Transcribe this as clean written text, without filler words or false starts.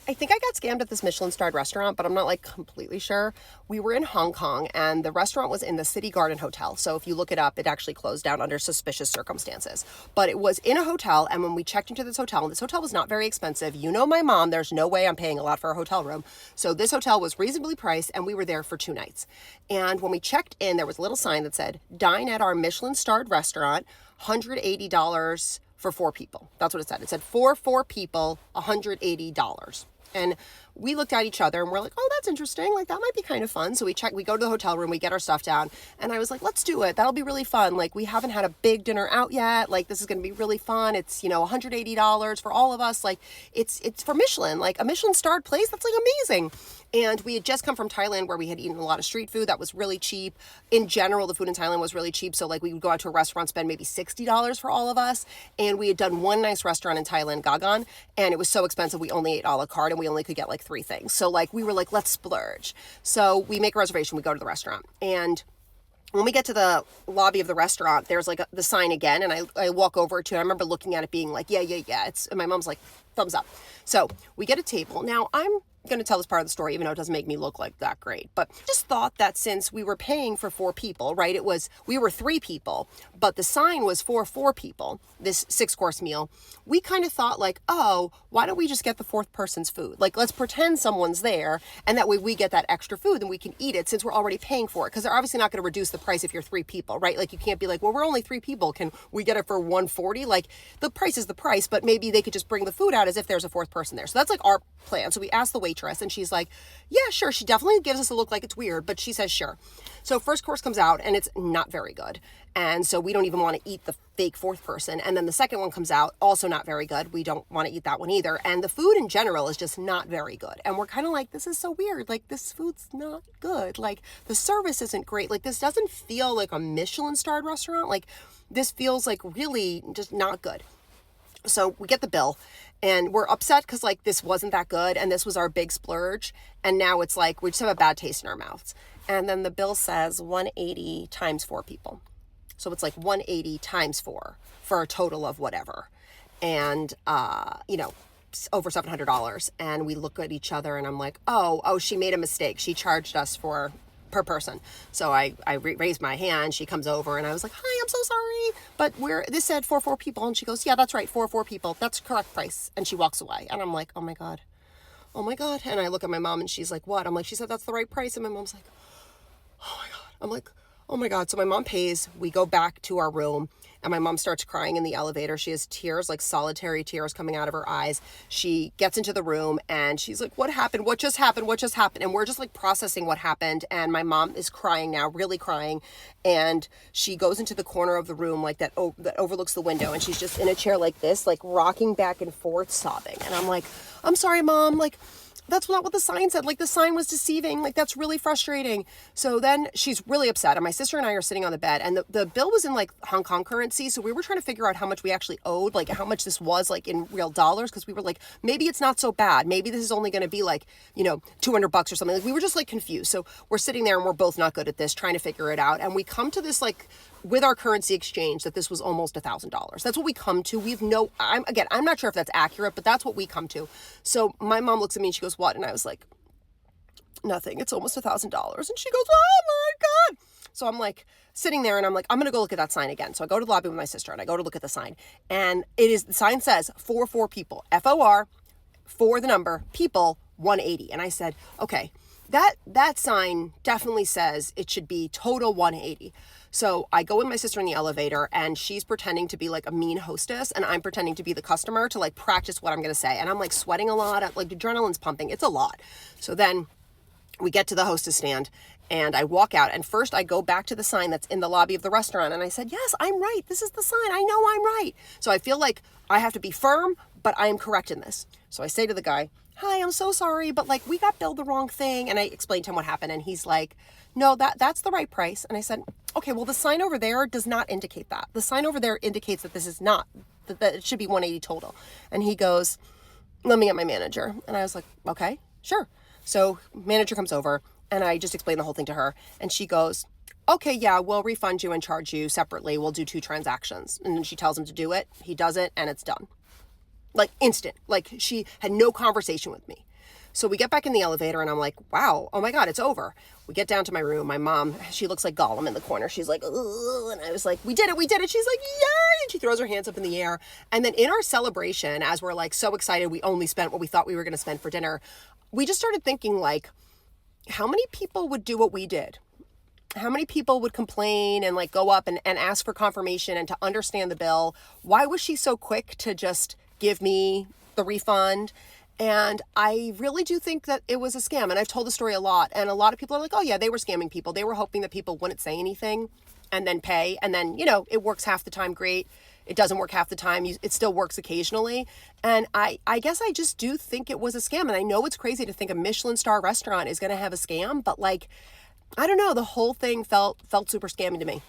I think I got scammed at this Michelin-starred restaurant, but I'm not like completely sure. We were in Hong Kong and the restaurant was in the City Garden Hotel. So if you look it up, it actually closed down under suspicious circumstances. But it was in a hotel, and when we checked into this hotel, and this hotel was not very expensive. You know my mom, there's no way I'm paying a lot for a hotel room. So this hotel was reasonably priced, and we were there for 2 nights. And when we checked in, there was a little sign that said, "Dine at our Michelin-starred restaurant, $180 for 4 people." That's what it said. It said for 4 people, $180. And we looked at each other and we're like, oh, that's interesting. Like, that might be kind of fun. So we go to the hotel room, we get our stuff down. And I was like, let's do it. That'll be really fun. Like, we haven't had a big dinner out yet. Like, this is going to be really fun. It's, $180 for all of us. Like, it's for Michelin, like a Michelin starred place. That's like amazing. And we had just come from Thailand where we had eaten a lot of street food that was really cheap. In general, the food in Thailand was really cheap. So like we would go out to a restaurant, spend maybe $60 for all of us. And we had done one nice restaurant in Thailand, Gagan, and it was so expensive. We only ate a la carte and we only could get like 3 things. So like we were like, let's splurge. So we make a reservation, we go to the restaurant. And when we get to the lobby of the restaurant, there's like the sign again. And I walk over to it. I remember looking at it being like, yeah. And my mom's like, thumbs up. So we get a table. Now I'm going to tell this part of the story, even though it doesn't make me look like that great. But just thought that since we were paying for 4 people, right? We were 3 people, but the sign was for 4 people, this 6-course meal. We kind of thought like, oh, why don't we just get the 4th person's food? Like, let's pretend someone's there, and that way we get that extra food and we can eat it since we're already paying for it. Because they're obviously not going to reduce the price if you're 3 people, right? Like, you can't be like, well, we're only 3 people. Can we get it for $140? Like, the price is the price, but maybe they could just bring the food out as if there's a 4th person there. So that's like our plan. So we asked the waitress and she's like, yeah, sure. She definitely gives us a look like it's weird, but she says sure. So first course comes out and it's not very good. And so we don't even want to eat the fake 4th person. And then the second one comes out, also not very good. We don't want to eat that one either. And the food in general is just not very good. And we're kind of like, this is so weird. Like, this food's not good. Like, the service isn't great. Like, this doesn't feel like a Michelin-starred restaurant. Like, this feels like really just not good. So we get the bill and we're upset because like this wasn't that good and this was our big splurge. And now it's like we just have a bad taste in our mouths. And then the bill says 180 times 4 people. So it's like 180 times 4 for a total of whatever. And, over $700. And we look at each other and I'm like, oh, she made a mistake. She charged us per person. So I raised my hand. She comes over and I was like, hi, I'm so sorry. But this said for 4 people. And she goes, yeah, that's right. For 4 people. That's the correct price. And she walks away. And I'm like, oh my God. And I look at my mom and she's like, what? I'm like, she said that's the right price. And my mom's like, oh my God. I'm like, oh my God. So my mom pays. We go back to our room and my mom starts crying in the elevator. She has tears, like solitary tears coming out of her eyes. She gets into the room and she's like, what happened? What just happened? What just happened? And we're just like processing what happened. And my mom is crying now, really crying. And she goes into the corner of the room like that overlooks the window. And she's just in a chair like this, like rocking back and forth, sobbing. And I'm like, I'm sorry, Mom. Like, that's not what the sign said. Like, the sign was deceiving. Like, that's really frustrating. So then she's really upset. And my sister and I are sitting on the bed. And the bill was in, like, Hong Kong currency. So we were trying to figure out how much we actually owed, like, how much this was, like, in real dollars. Because we were like, maybe it's not so bad. Maybe this is only going to be, like, $200 or something. Like, we were just, like, confused. So we're sitting there and we're both not good at this, trying to figure it out. And we come to this, like, with our currency exchange, that this was almost $1,000. That's what we come to. I'm not sure if that's accurate, but that's what we come to. So my mom looks at me and she goes, what? And I was like, nothing. It's almost $1,000. And she goes, oh my God. So I'm like sitting there and I'm like, I'm going to go look at that sign again. So I go to the lobby with my sister and I go to look at the sign. And the sign says for 4 people, FOR, for the number, people, 180. And I said, okay, that sign definitely says it should be total 180. So I go with my sister in the elevator and she's pretending to be like a mean hostess and I'm pretending to be the customer to like practice what I'm going to say. And I'm like sweating a lot, like adrenaline's pumping. It's a lot. So then we get to the hostess stand and I walk out and first I go back to the sign that's in the lobby of the restaurant and I said, yes, I'm right. This is the sign. I know I'm right. So I feel like I have to be firm, but I am correct in this. So I say to the guy, hi, I'm so sorry, but like we got billed the wrong thing. And I explained to him what happened and he's like, no, that's the right price. And I said, okay, well the sign over there does not indicate that. The sign over there indicates that this is not, that it should be 180 total. And he goes, let me get my manager. And I was like, okay, sure. So manager comes over and I just explained the whole thing to her and she goes, okay, yeah, we'll refund you and charge you separately. We'll do 2 transactions. And then she tells him to do it. He does it and it's done. Like instant. Like she had no conversation with me. So we get back in the elevator and I'm like, wow, oh my God, it's over. We get down to my room. My mom, she looks like Gollum in the corner. She's like, ugh. And I was like, we did it. She's like, yay. And she throws her hands up in the air. And then in our celebration, as we're like so excited, we only spent what we thought we were going to spend for dinner. We just started thinking like, how many people would do what we did? How many people would complain and like go up and ask for confirmation and to understand the bill? Why was she so quick to just give me the refund? And I really do think that it was a scam. And I've told the story a lot. And a lot of people are like, oh yeah, they were scamming people. They were hoping that people wouldn't say anything and then pay. And then, it works half the time. Great. It doesn't work half the time. It still works occasionally. And I guess I just do think it was a scam. And I know it's crazy to think a Michelin star restaurant is going to have a scam, but like, I don't know. The whole thing felt super scammy to me.